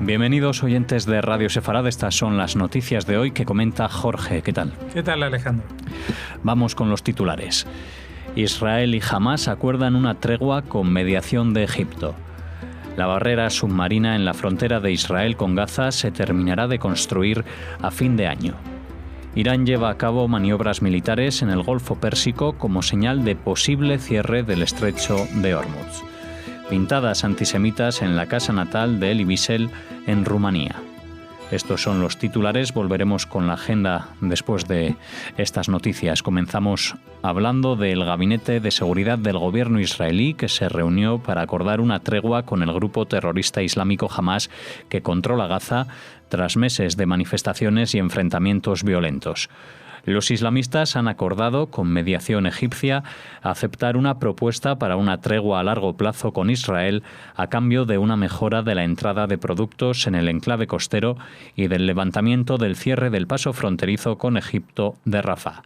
Bienvenidos oyentes de Radio Sefarad, estas son las noticias de hoy que comenta Jorge. ¿Qué tal? ¿Qué tal, Alejandro? Vamos con los titulares. Israel y Hamás acuerdan una tregua con mediación de Egipto. La barrera submarina en la frontera de Israel con Gaza se terminará de construir a fin de año. Irán lleva a cabo maniobras militares en el Golfo Pérsico como señal de posible cierre del estrecho de Hormuz. Pintadas antisemitas en la casa natal de Elie Wiesel en Rumanía. Estos son los titulares, volveremos con la agenda después de estas noticias. Comenzamos hablando del Gabinete de Seguridad del Gobierno israelí, que se reunió para acordar una tregua con el grupo terrorista islámico Hamás, que controla Gaza tras meses de manifestaciones y enfrentamientos violentos. Los islamistas han acordado, con mediación egipcia, aceptar una propuesta para una tregua a largo plazo con Israel a cambio de una mejora de la entrada de productos en el enclave costero y del levantamiento del cierre del paso fronterizo con Egipto de Rafah.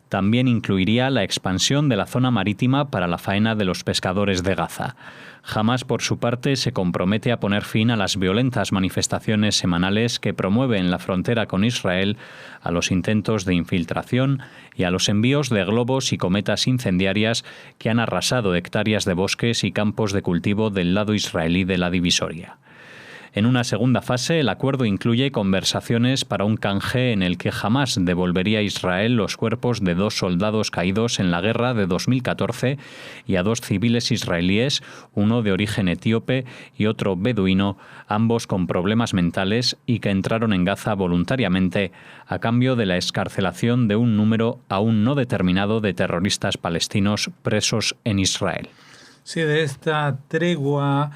También incluiría la expansión de la zona marítima para la faena de los pescadores de Gaza. Hamás, por su parte, se compromete a poner fin a las violentas manifestaciones semanales que promueve en la frontera con Israel, a los intentos de infiltración y a los envíos de globos y cometas incendiarias que han arrasado hectáreas de bosques y campos de cultivo del lado israelí de la divisoria. En una segunda fase, el acuerdo incluye conversaciones para un canje en el que Hamás devolvería a Israel los cuerpos de 2 soldados caídos en la guerra de 2014 y a 2 civiles israelíes, uno de origen etíope y otro beduino, ambos con problemas mentales y que entraron en Gaza voluntariamente a cambio de la excarcelación de un número aún no determinado de terroristas palestinos presos en Israel. Sí, de esta tregua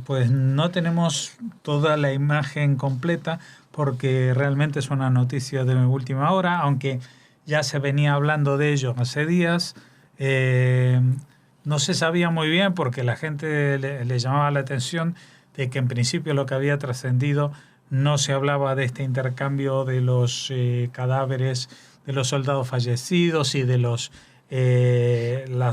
pues no tenemos toda la imagen completa porque realmente es una noticia de última hora, aunque ya se venía hablando de ello hace días. No se sabía muy bien porque la gente le llamaba la atención de que en principio lo que había trascendido no se hablaba de este intercambio de los cadáveres de los soldados fallecidos y de las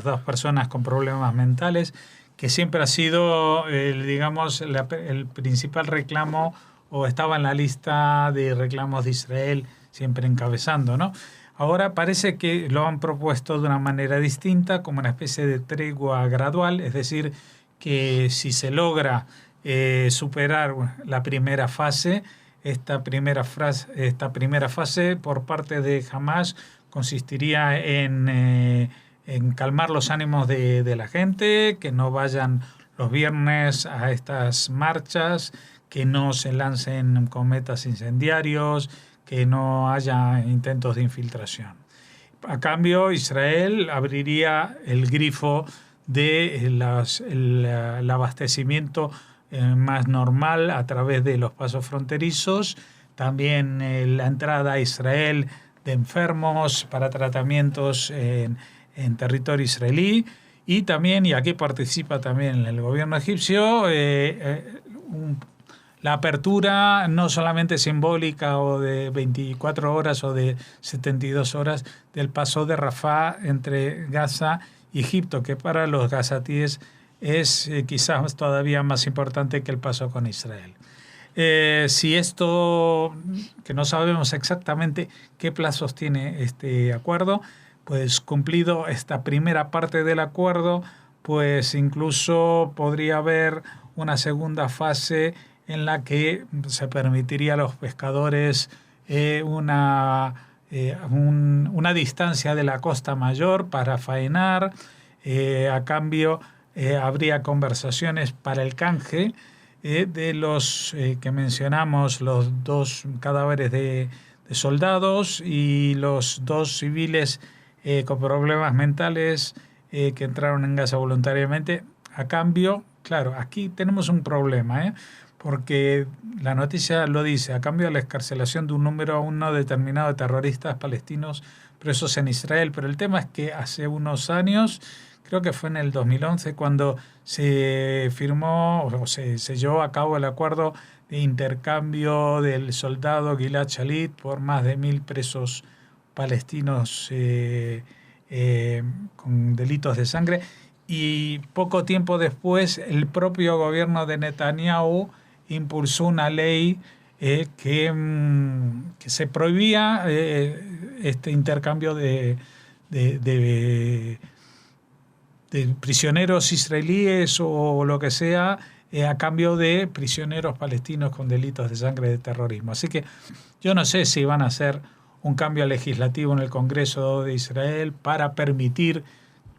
2 personas con problemas mentales, que siempre ha sido, digamos, el principal reclamo, o estaba en la lista de reclamos de Israel, siempre encabezando, ¿no? Ahora parece que lo han propuesto de una manera distinta, como una especie de tregua gradual, es decir, que si se logra superar la primera fase, esta primera fase por parte de Hamás consistiría en calmar los ánimos de la gente, que no vayan los viernes a estas marchas, que no se lancen cometas incendiarios, que no haya intentos de infiltración. A cambio, Israel abriría el grifo de el abastecimiento más normal a través de los pasos fronterizos, también la entrada a Israel de enfermos para tratamientos en territorio israelí, y también, y aquí participa también el gobierno egipcio, la apertura no solamente simbólica o de 24 horas o de 72 horas del paso de Rafah entre Gaza y Egipto, que para los gazatíes es quizás todavía más importante que el paso con Israel. Si esto, que no sabemos exactamente qué plazos tiene este acuerdo, pues cumplido esta primera parte del acuerdo, pues incluso podría haber una segunda fase en la que se permitiría a los pescadores una distancia de la costa mayor para faenar. A cambio, habría conversaciones para el canje de los que mencionamos, los 2 cadáveres de soldados y los 2 civiles con problemas mentales que entraron en Gaza voluntariamente. A cambio, claro, aquí tenemos un problema, porque la noticia lo dice, a cambio de la excarcelación de un número aún no determinado de terroristas palestinos presos en Israel. Pero el tema es que hace unos años, creo que fue en el 2011, cuando se firmó o se llevó a cabo el acuerdo de intercambio del soldado Gilad Shalit por más de 1.000 presos palestinos con delitos de sangre, y poco tiempo después el propio gobierno de Netanyahu impulsó una ley que se prohibía este intercambio de prisioneros israelíes o lo que sea a cambio de prisioneros palestinos con delitos de sangre de terrorismo. Así que yo no sé si van a hacer un cambio legislativo en el Congreso de Israel para permitir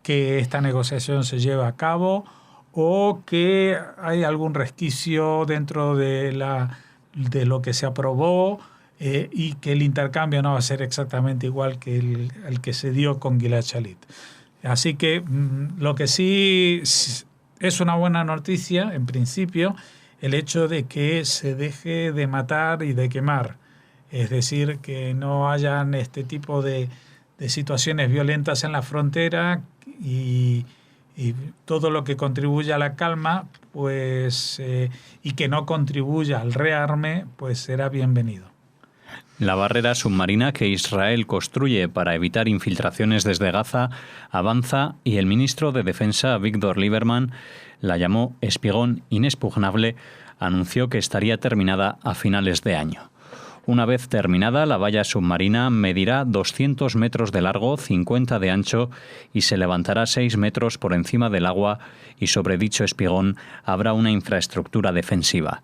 que esta negociación se lleve a cabo, o que hay algún resquicio dentro de lo que se aprobó y que el intercambio no va a ser exactamente igual que el que se dio con Gilad Shalit. Así que lo que sí es una buena noticia, en principio, el hecho de que se deje de matar y de quemar. Es decir, que no hayan este tipo de situaciones violentas en la frontera, y todo lo que contribuya a la calma, pues, y que no contribuya al rearme, pues será bienvenido. La barrera submarina que Israel construye para evitar infiltraciones desde Gaza avanza, y el ministro de Defensa, Víctor Lieberman, la llamó espigón inexpugnable. Anunció que estaría terminada a finales de año. Una vez terminada, la valla submarina medirá 200 metros de largo, 50 de ancho, y se levantará 6 metros por encima del agua, y sobre dicho espigón habrá una infraestructura defensiva.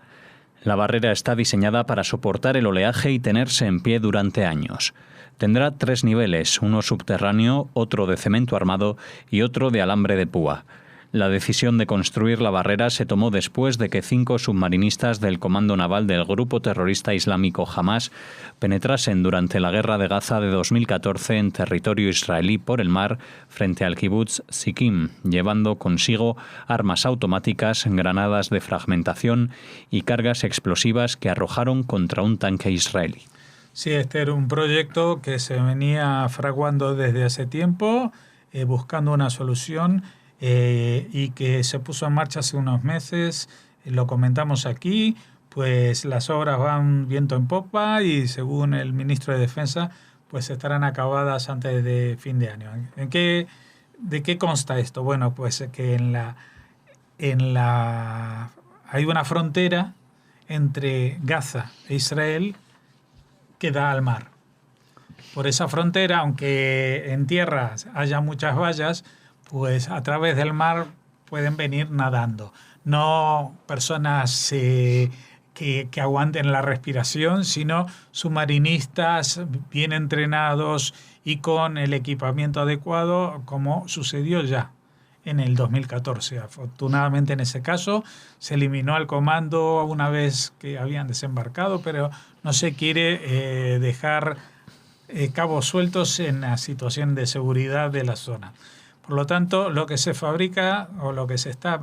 La barrera está diseñada para soportar el oleaje y tenerse en pie durante años. Tendrá 3 niveles, uno subterráneo, otro de cemento armado y otro de alambre de púa. La decisión de construir la barrera se tomó después de que 5 submarinistas del comando naval del grupo terrorista islámico Hamás penetrasen durante la guerra de Gaza de 2014 en territorio israelí por el mar frente al kibutz Siquim, llevando consigo armas automáticas, granadas de fragmentación y cargas explosivas que arrojaron contra un tanque israelí. Sí, este era un proyecto que se venía fraguando desde hace tiempo, buscando una solución, y que se puso en marcha hace unos meses. Lo comentamos aquí, pues las obras van viento en popa, y según el ministro de Defensa, pues estarán acabadas antes de fin de año. ¿De qué consta esto? Bueno, pues que hay una frontera entre Gaza e Israel que da al mar. Por esa frontera, aunque en tierra haya muchas vallas, pues a través del mar pueden venir nadando. No personas que aguanten la respiración, sino submarinistas bien entrenados y con el equipamiento adecuado, como sucedió ya en el 2014. Afortunadamente, en ese caso se eliminó al comando una vez que habían desembarcado, pero no se quiere dejar cabos sueltos en la situación de seguridad de la zona. Por lo tanto, lo que se fabrica o lo que se está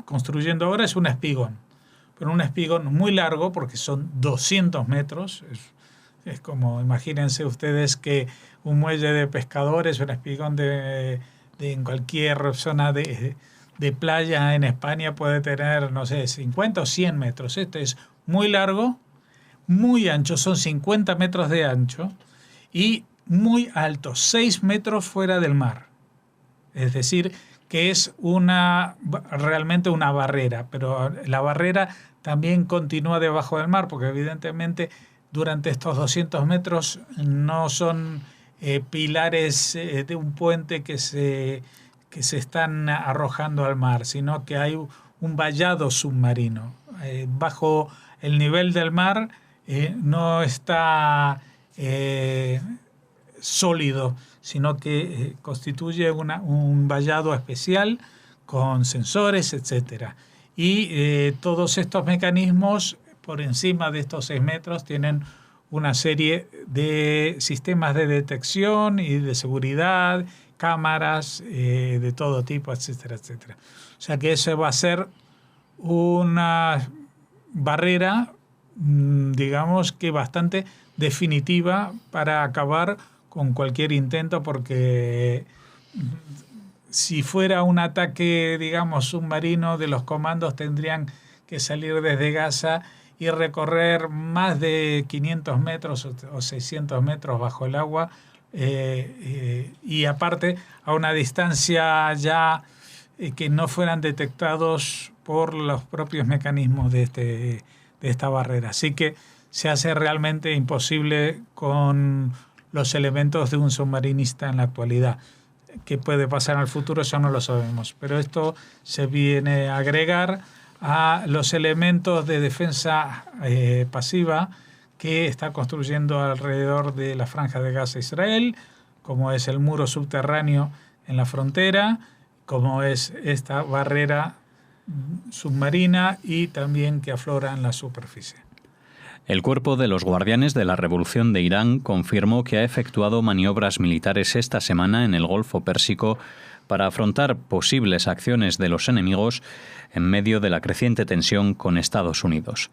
construyendo ahora es un espigón. Pero un espigón muy largo, porque son 200 metros. Es como, imagínense ustedes que un muelle de pescadores, un espigón en cualquier zona de playa en España puede tener, no sé, 50 o 100 metros. Este es muy largo, muy ancho, son 50 metros de ancho, y muy alto, 6 metros fuera del mar. Es decir, que es realmente una barrera, pero la barrera también continúa debajo del mar, porque evidentemente durante estos 200 metros no son pilares de un puente que se están arrojando al mar, sino que hay un vallado submarino. Bajo el nivel del mar no está sólido, sino que constituye un vallado especial con sensores, etcétera. Y todos estos mecanismos por encima de estos 6 metros tienen una serie de sistemas de detección y de seguridad, cámaras de todo tipo, etcétera, etcétera. O sea que eso va a ser una barrera, digamos que bastante definitiva para acabar con cualquier intento, porque si fuera un ataque, digamos, submarino, de los comandos tendrían que salir desde Gaza y recorrer más de 500 metros o 600 metros bajo el agua, y aparte a una distancia ya que no fueran detectados por los propios mecanismos de esta barrera. Así que se hace realmente imposible con los elementos de un submarinista en la actualidad. ¿Qué puede pasar en el futuro? Eso no lo sabemos. Pero esto se viene a agregar a los elementos de defensa pasiva que está construyendo alrededor de la Franja de Gaza Israel, como es el muro subterráneo en la frontera, como es esta barrera submarina y también que aflora en la superficie. El Cuerpo de los Guardianes de la Revolución de Irán confirmó que ha efectuado maniobras militares esta semana en el Golfo Pérsico para afrontar posibles acciones de los enemigos en medio de la creciente tensión con Estados Unidos.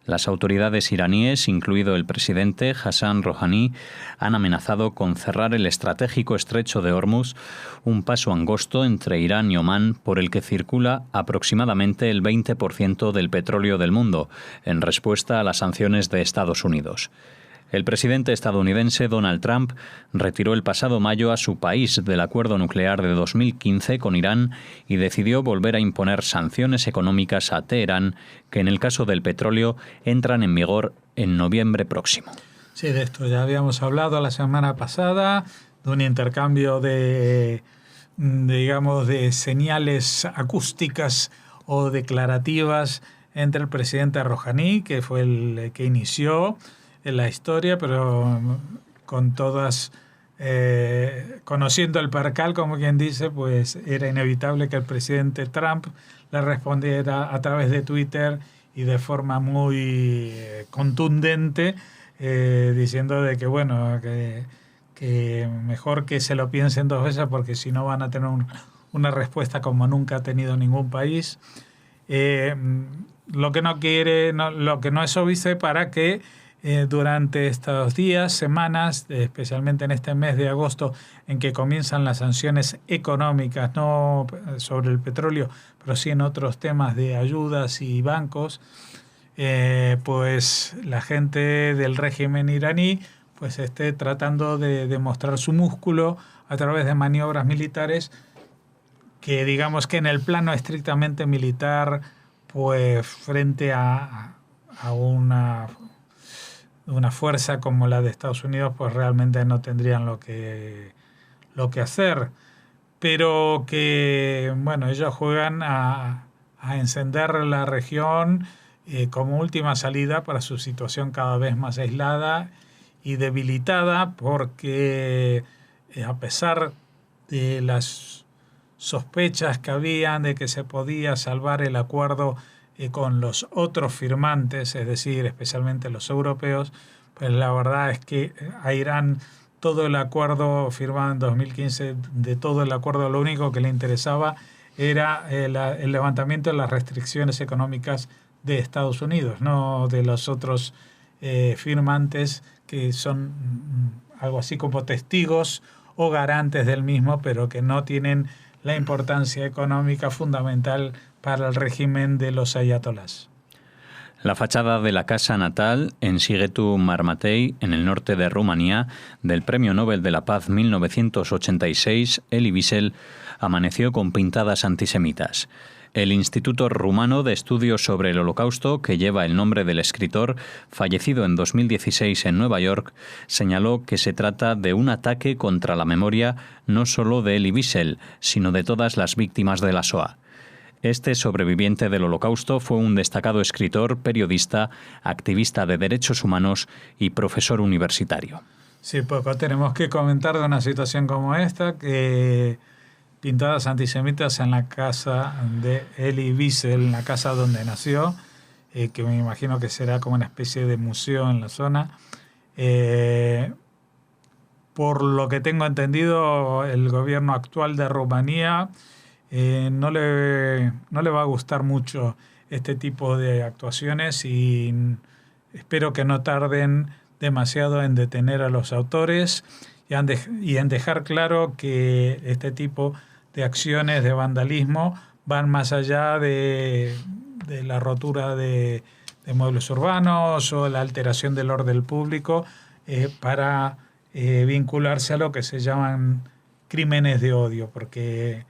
Las autoridades iraníes, incluido el presidente Hassan Rouhani, han amenazado con cerrar el estratégico estrecho de Hormuz, un paso angosto entre Irán y Omán por el que circula aproximadamente el 20% del petróleo del mundo, en respuesta a las sanciones de Estados Unidos. El presidente estadounidense Donald Trump retiró el pasado mayo a su país del acuerdo nuclear de 2015 con Irán y decidió volver a imponer sanciones económicas a Teherán, que en el caso del petróleo entran en vigor en noviembre próximo. Sí, de esto ya habíamos hablado la semana pasada, de un intercambio de señales acústicas o declarativas entre el presidente Rouhani, que fue el que inició en la historia, pero con todas, conociendo el percal, como quien dice, pues era inevitable que el presidente Trump le respondiera a través de Twitter y de forma muy contundente, diciendo de que bueno, que mejor que se lo piensen dos veces porque si no van a tener una respuesta como nunca ha tenido ningún país. Lo que no es óbice para que durante estos días, semanas, especialmente en este mes de agosto, en que comienzan las sanciones económicas, no sobre el petróleo, pero sí en otros temas de ayudas y bancos, pues la gente del régimen iraní pues esté tratando de demostrar su músculo a través de maniobras militares que digamos que en el plano estrictamente militar, pues frente a una fuerza como la de Estados Unidos, pues realmente no tendrían lo que hacer. Pero que, bueno, ellos juegan a encender la región como última salida para su situación cada vez más aislada y debilitada, porque a pesar de las sospechas que habían de que se podía salvar el acuerdo con los otros firmantes, es decir, especialmente los europeos, pues la verdad es que a Irán todo el acuerdo firmado en 2015, de todo el acuerdo lo único que le interesaba era el levantamiento de las restricciones económicas de Estados Unidos, no de los otros firmantes que son algo así como testigos o garantes del mismo, pero que no tienen la importancia económica fundamental para el régimen de los ayatolás. La fachada de la casa natal en Sighetu Marmației, en el norte de Rumanía, del Premio Nobel de la Paz 1986, Elie Wiesel, amaneció con pintadas antisemitas. El Instituto Rumano de Estudios sobre el Holocausto, que lleva el nombre del escritor, fallecido en 2016 en Nueva York, señaló que se trata de un ataque contra la memoria no solo de Elie Wiesel, sino de todas las víctimas de la Shoah. Este sobreviviente del Holocausto fue un destacado escritor, periodista, activista de derechos humanos y profesor universitario. Sí, poco tenemos que comentar de una situación como esta, que pintadas antisemitas en la casa de Elie Wiesel, en la casa donde nació, que me imagino que será como una especie de museo en la zona. Por lo que tengo entendido, el gobierno actual de Rumanía no le va a gustar mucho este tipo de actuaciones y espero que no tarden demasiado en detener a los autores y en dejar claro que este tipo de acciones de vandalismo van más allá de la rotura de muebles urbanos o la alteración del orden público para vincularse a lo que se llaman crímenes de odio, porque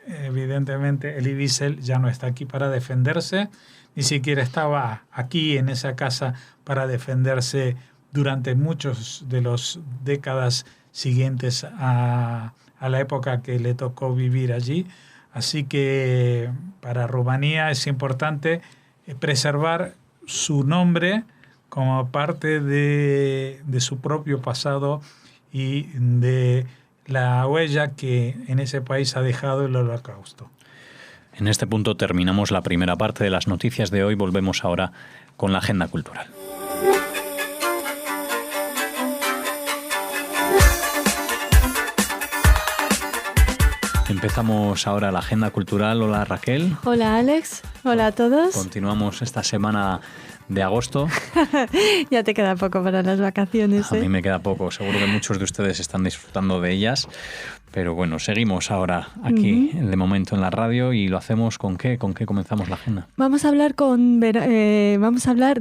evidentemente Elie Wiesel ya no está aquí para defenderse, ni siquiera estaba aquí en esa casa para defenderse durante muchos de las décadas siguientes a la época que le tocó vivir allí. Así que para Rumanía es importante preservar su nombre como parte de su propio pasado y de la huella que en ese país ha dejado el Holocausto. En este punto terminamos la primera parte de las noticias de hoy. Volvemos ahora con la agenda cultural. Empezamos ahora la agenda cultural. Hola Raquel. Hola Alex. Hola a todos. Continuamos esta semana de agosto. Ya te queda poco para las vacaciones. A mí me queda poco. Seguro que muchos de ustedes están disfrutando de ellas. Pero bueno, seguimos ahora aquí de momento en la radio y lo hacemos ¿con qué? ¿Con qué comenzamos la agenda? Vamos a hablar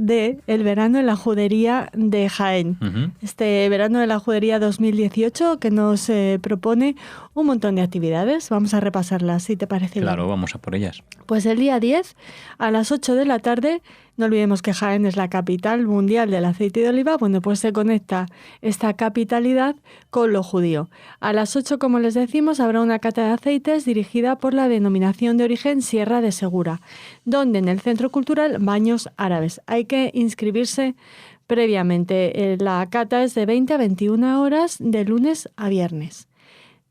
de el verano en la judería de Jaén. Este verano de la judería 2018 que nos propone un montón de actividades. Vamos a repasarlas, si te parece bien. Claro, vamos a por ellas. Pues el día 10 a las 8 de la tarde, no olvidemos que Jaén es la capital mundial del aceite de oliva, bueno, pues se conecta esta capitalidad con lo judío. A las 8, como les decimos, habrá una cata de aceites dirigida por la denominación de origen Sierra de Segura, donde en el Centro Cultural Baños Árabes. Hay que inscribirse previamente. La cata es de 20 a 21 horas de lunes a viernes.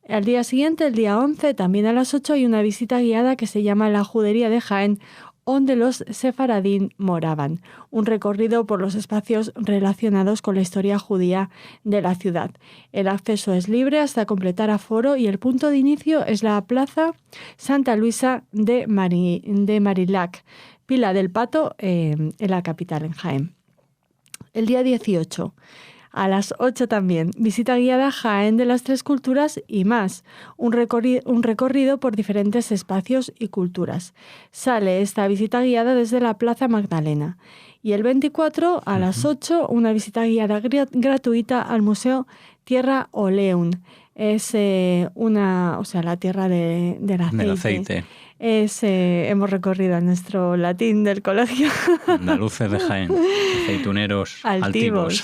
Al día siguiente, el día 11, también a las 8, hay una visita guiada que se llama La Judería de Jaén, donde los sefaradín moraban. Un recorrido por los espacios relacionados con la historia judía de la ciudad. El acceso es libre hasta completar aforo y el punto de inicio es la Plaza Santa Luisa de Marilac, Pila del Pato, en la capital, en Jaén. El día 18, a las 8 también, visita guiada Jaén de las Tres Culturas y más, un recorrido por diferentes espacios y culturas. Sale esta visita guiada desde la Plaza Magdalena. Y el 24, a las 8, una visita guiada gratuita al Museo Tierra Oleum. Es la tierra del aceite. Hemos recorrido a nuestro latín del colegio. Andaluces de Jaén, aceituneros altivos.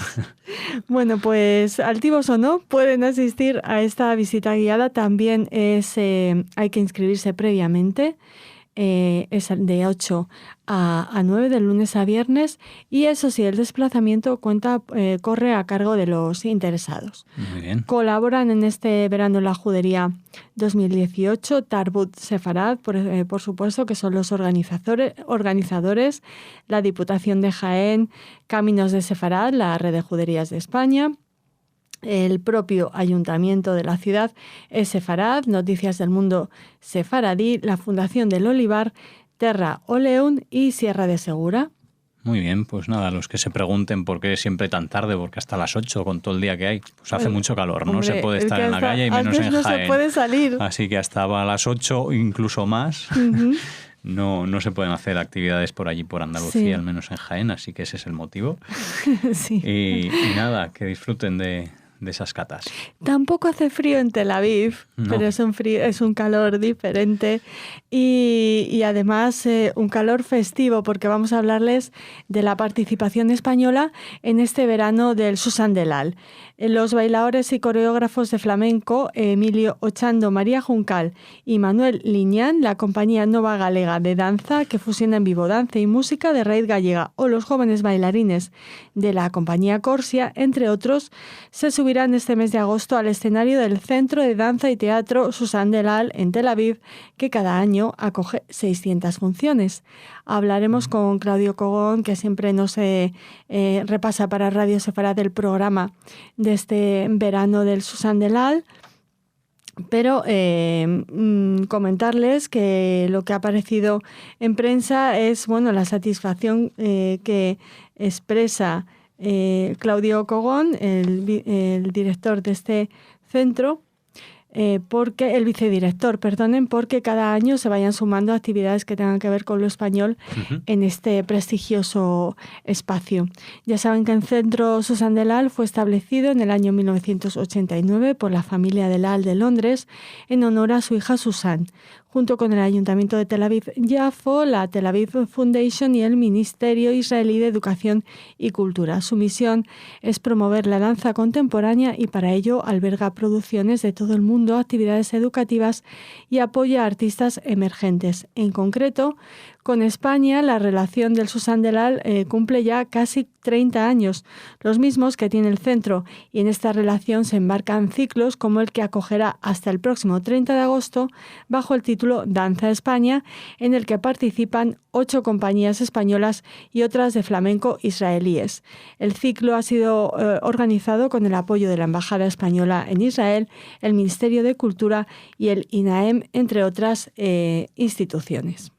Bueno, pues altivos o no, pueden asistir a esta visita guiada. También hay que inscribirse previamente. Es de 8 a 9 de lunes a viernes y eso sí, el desplazamiento corre a cargo de los interesados. Muy bien. Colaboran en este verano en la judería 2018 Tarbut Sefarad, por supuesto, que son los organizadores, la Diputación de Jaén, Caminos de Sefarad, la Red de Juderías de España, el propio Ayuntamiento de la ciudad es Sefarad, Noticias del Mundo Sefaradí, la Fundación del Olivar, Terra Oleum y Sierra de Segura. Muy bien, pues nada, los que se pregunten por qué siempre tan tarde, porque hasta las 8 con todo el día que hay, pues hace mucho calor, no se puede estar en la calle y menos en Jaén. No se puede salir. Así que hasta a las 8, incluso más, no se pueden hacer actividades por allí, por Andalucía, al menos en Jaén, así que ese es el motivo. Sí. Y nada, que disfruten de esas catas. Tampoco hace frío en Tel Aviv, pero es un calor diferente y además un calor festivo, porque vamos a hablarles de la participación española en este verano del Susan Delal. Los bailadores y coreógrafos de flamenco Emilio Ochando, María Juncal y Manuel Liñán, la compañía Nova Galega de danza que fusiona en vivo danza y música de raíz gallega, o los jóvenes bailarines de la compañía Corsia, entre otros, se subirán este mes de agosto al escenario del Centro de Danza y Teatro Susan Delal en Tel Aviv, que cada año acoge 600 funciones. Hablaremos con Claudio Cogón, que siempre nos repasa para Radio Sefarad del programa de este verano del Susan Delal, pero comentarles que lo que ha aparecido en prensa es la satisfacción que expresa Claudio Cogón, el director de este centro, el vicedirector, porque cada año se vayan sumando actividades que tengan que ver con lo español en este prestigioso espacio. Ya saben que el Centro Susan Delal fue establecido en el año 1989 por la familia Delal de Londres en honor a su hija Susan. junto con el Ayuntamiento de Tel Aviv-Yafo, la Tel Aviv Foundation y el Ministerio Israelí de Educación y Cultura. Su misión es promover la danza contemporánea y para ello alberga producciones de todo el mundo, actividades educativas y apoya a artistas emergentes. En concreto, con España, la relación del Susan Delal cumple ya casi 30 años, los mismos que tiene el centro, y en esta relación se embarcan ciclos como el que acogerá hasta el próximo 30 de agosto bajo el título Danza España, en el que participan 8 compañías españolas y otras de flamenco israelíes. El ciclo ha sido organizado con el apoyo de la Embajada Española en Israel, el Ministerio de Cultura y el INAEM, entre otras instituciones.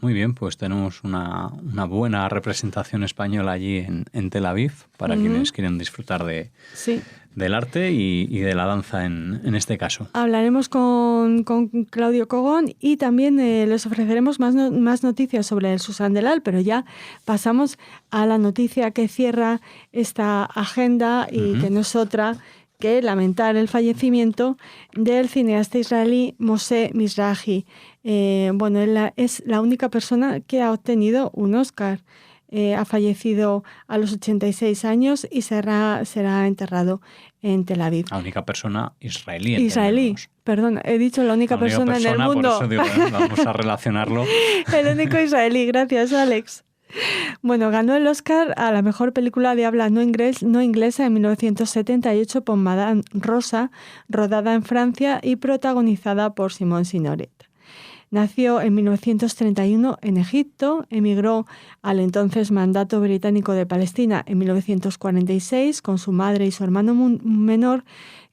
Muy bien, pues tenemos una buena representación española allí en Tel Aviv para quienes quieren disfrutar del arte y de la danza en este caso. Hablaremos con Claudio Cogón y también les ofreceremos más noticias sobre el Susan Delal, pero ya pasamos a la noticia que cierra esta agenda y que no es otra que lamentar el fallecimiento del cineasta israelí Moshe Mizrahi. Él es la única persona que ha obtenido un Oscar. Ha fallecido a los 86 años y será enterrado en Tel Aviv. La única persona israelí. Israelí, perdón, he dicho la única persona en el mundo. Por eso digo, vamos a relacionarlo. El único israelí, gracias Alex. Bueno, ganó el Oscar a la mejor película de habla no inglesa en 1978 por Madame Rosa, rodada en Francia y protagonizada por Simone Signoret. Nació en 1931 en Egipto, emigró al entonces Mandato Británico de Palestina en 1946 con su madre y su hermano menor,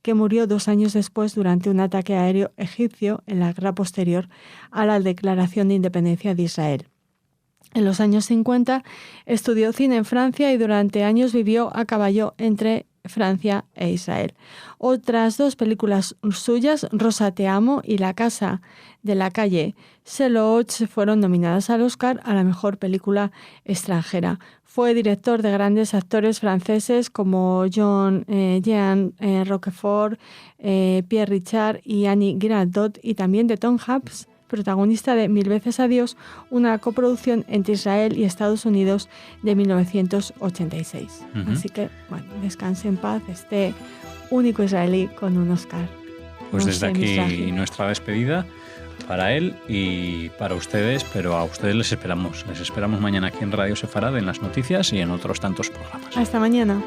que murió 2 años después durante un ataque aéreo egipcio en la guerra posterior a la declaración de independencia de Israel. En los años 50 estudió cine en Francia y durante años vivió a caballo entre Francia e Israel. Otras 2 películas suyas, Rosa te amo y La casa de la calle Seloch, fueron nominadas al Oscar a la mejor película extranjera. Fue director de grandes actores franceses como Jean Roquefort, Pierre Richard y Annie Girardot, y también de Tom Hanks, protagonista de Mil veces adiós, una coproducción entre Israel y Estados Unidos de 1986. Así que, bueno, descanse en paz este único israelí con un Oscar. Pues desde aquí nuestra despedida para él y para ustedes, pero a ustedes les esperamos mañana aquí en Radio Sefarad, en las noticias y en otros tantos programas. Hasta mañana.